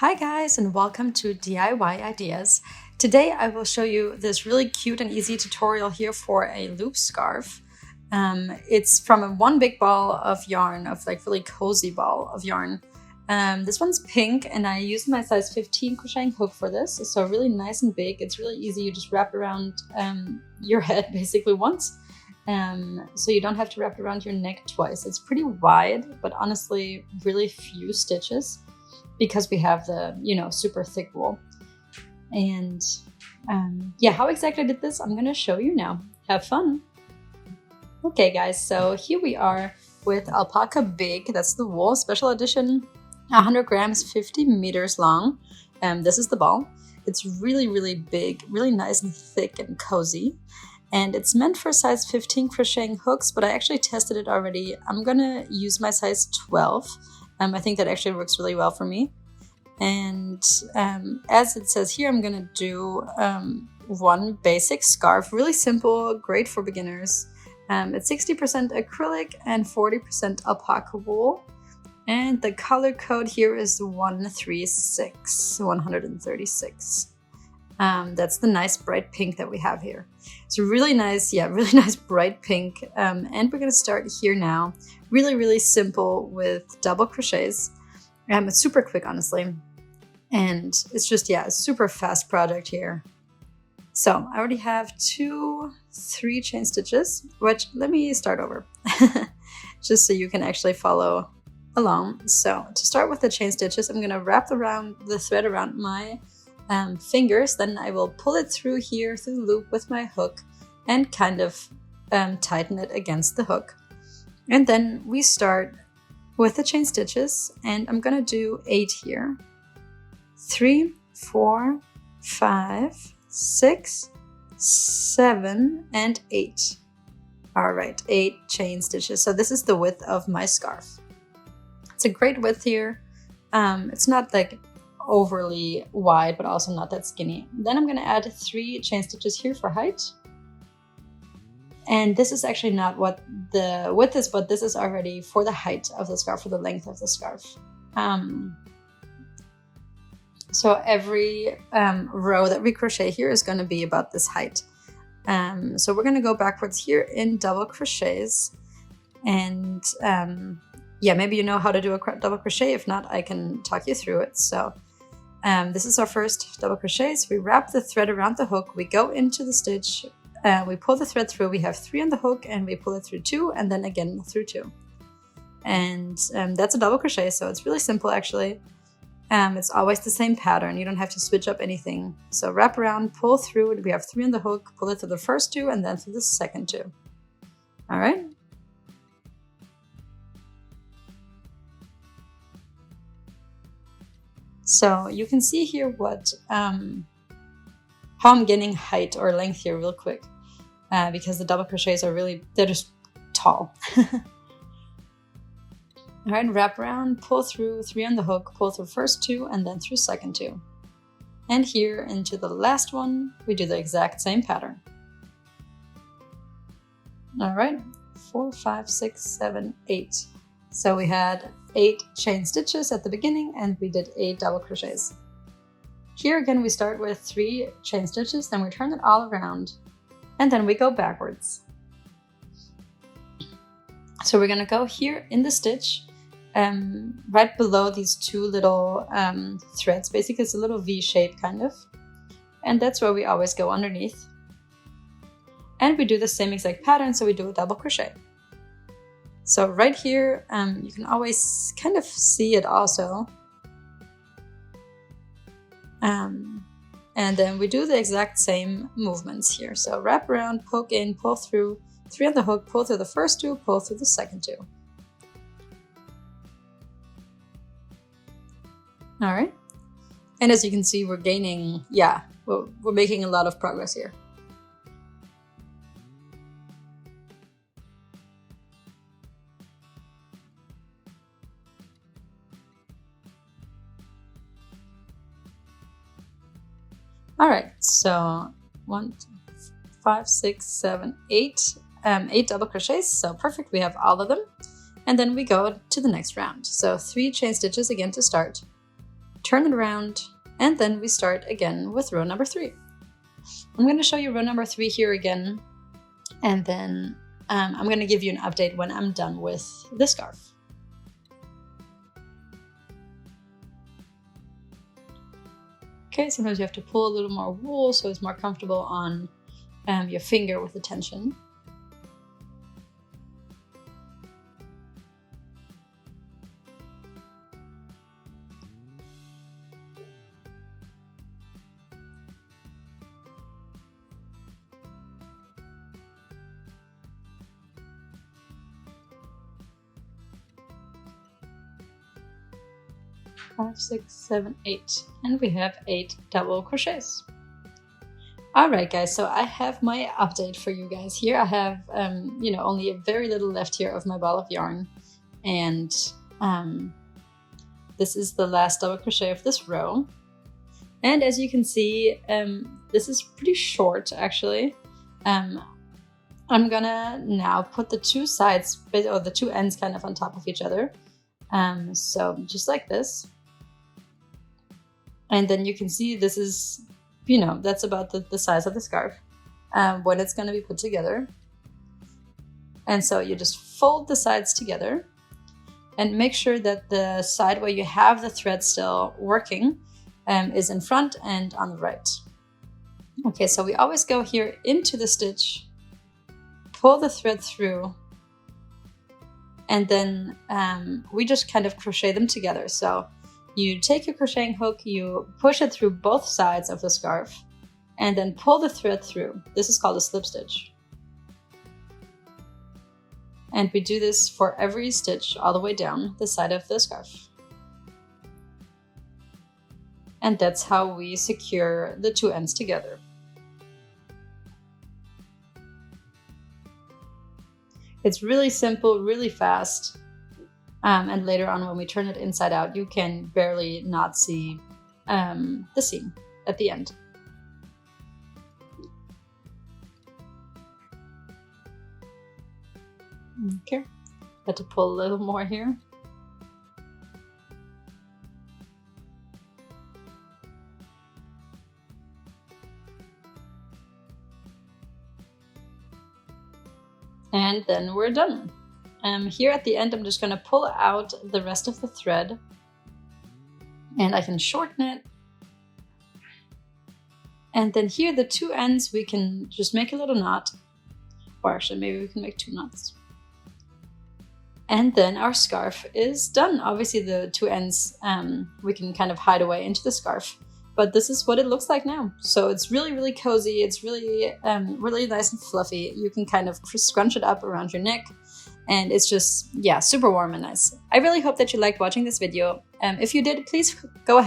Hi guys, and welcome to DIY Ideas. Today I will show you this really cute and easy tutorial here for a loop scarf. It's from a one big ball of yarn, of like really cozy ball of yarn. This one's pink and I used my size 15 crocheting hook for this. So really nice and big. It's really easy. You just wrap around your head basically once. So you don't have to wrap around your neck twice. It's pretty wide, but honestly really few stitches, because we have the, super thick wool. And how exactly I did this, I'm gonna show you now. Have fun. Okay guys, so here we are with Alpaca Big. That's the wool special edition, 100 grams, 50 meters long. This is the ball. It's really, really big, really nice and thick and cozy. And it's meant for size 15 crocheting hooks, but I actually tested it already. I'm gonna use my size 12. I think that actually works really well for me. And as it says here, I'm going to do one basic scarf. Really simple, great for beginners. It's 60% acrylic and 40% alpaca wool. And the color code here is 136. That's the nice bright pink that we have here. It's really nice, really nice bright pink. And we're going to start here now. Really, really simple with double crochets. It's super quick, honestly. And it's just, a super fast project here. So I already have 3 chain stitches, which let me start over just so you can actually follow along. So to start with the chain stitches, I'm going to wrap the thread around my fingers. Then I will pull it through here through the loop with my hook and kind of tighten it against the hook. And then we start with the chain stitches, and I'm going to do 8 here. 3, 4, 5, 6, 7, and 8. All right, 8 chain stitches. So this is the width of my scarf. It's a great width here. It's not like overly wide, but also not that skinny. Then I'm going to add 3 chain stitches here for height. And this is actually not what the width is, but this is already for the height of the scarf, for the length of the scarf. So every row that we crochet here is going to be about this height. So we're going to go backwards here in double crochets. And maybe you know how to do a double crochet. If not, I can talk you through it. So this is our first double crochet. So we wrap the thread around the hook. We go into the stitch. We pull the thread through. We have 3 on the hook, and we pull it through 2, and then again through 2. And that's a double crochet. So it's really simple, actually. It's always the same pattern. You don't have to switch up anything. So wrap around, pull through. We have 3 on the hook, pull it through the first 2 and then through the second 2. All right. So you can see here what, how I'm getting height or length here real quick, because the double crochets are they're just tall. All right, wrap around, pull through, 3 on the hook, pull through first 2 and then through second 2. And here into the last one, we do the exact same pattern. All right, 4, 5, 6, 7, 8. So we had 8 chain stitches at the beginning, and we did 8 double crochets. Here again, we start with 3 chain stitches, then we turn it all around, and then we go backwards. So we're gonna go here in the stitch, right below these 2 little threads. Basically, it's a little V shape kind of. And that's where we always go underneath. And we do the same exact pattern, so we do a double crochet. So right here, you can always kind of see it also. And then we do the exact same movements here. So wrap around, poke in, pull through, 3 on the hook, pull through the first 2, pull through the second 2. All right. And as you can see, we're gaining, we're making a lot of progress here. All right, so 1, 2, 5, 6, 7, 8. 8 double crochets, so perfect, we have all of them. And then we go to the next round. So 3 chain stitches again to start. turn it around, and then we start again with row number 3. I'm going to show you row number 3 here again, and then I'm going to give you an update when I'm done with the scarf. Okay, sometimes you have to pull a little more wool so it's more comfortable on your finger with the tension. Five, 6, 7, 8, and we have 8 double crochets. All right, guys, so I have my update for you guys here. I have, only a very little left here of my ball of yarn, and this is the last double crochet of this row. And as you can see, this is pretty short, actually. I'm gonna now put the 2 sides, or the 2 ends, kind of on top of each other. So just like this. And then you can see this is, that's about the size of the scarf when it's going to be put together. And so you just fold the sides together and make sure that the side where you have the thread still working is in front and on the right. Okay, so we always go here into the stitch, pull the thread through, and then we just kind of crochet them together. So you take your crocheting hook, you push it through both sides of the scarf, and then pull the thread through. This is called a slip stitch. And we do this for every stitch all the way down the side of the scarf. And that's how we secure the 2 ends together. It's really simple, really fast. And later on, when we turn it inside out, you can barely not see the seam at the end. Okay, got to pull a little more here. And then we're done. Here at the end, I'm just going to pull out the rest of the thread, and I can shorten it. And then here, the 2 ends, we can just make a little knot, or actually maybe we can make 2 knots. And then our scarf is done. Obviously the 2 ends we can kind of hide away into the scarf, but this is what it looks like now. So it's really, really cozy. It's really, really nice and fluffy. You can kind of scrunch it up around your neck. And it's just, yeah, super warm and nice. I really hope that you liked watching this video. If you did, please go ahead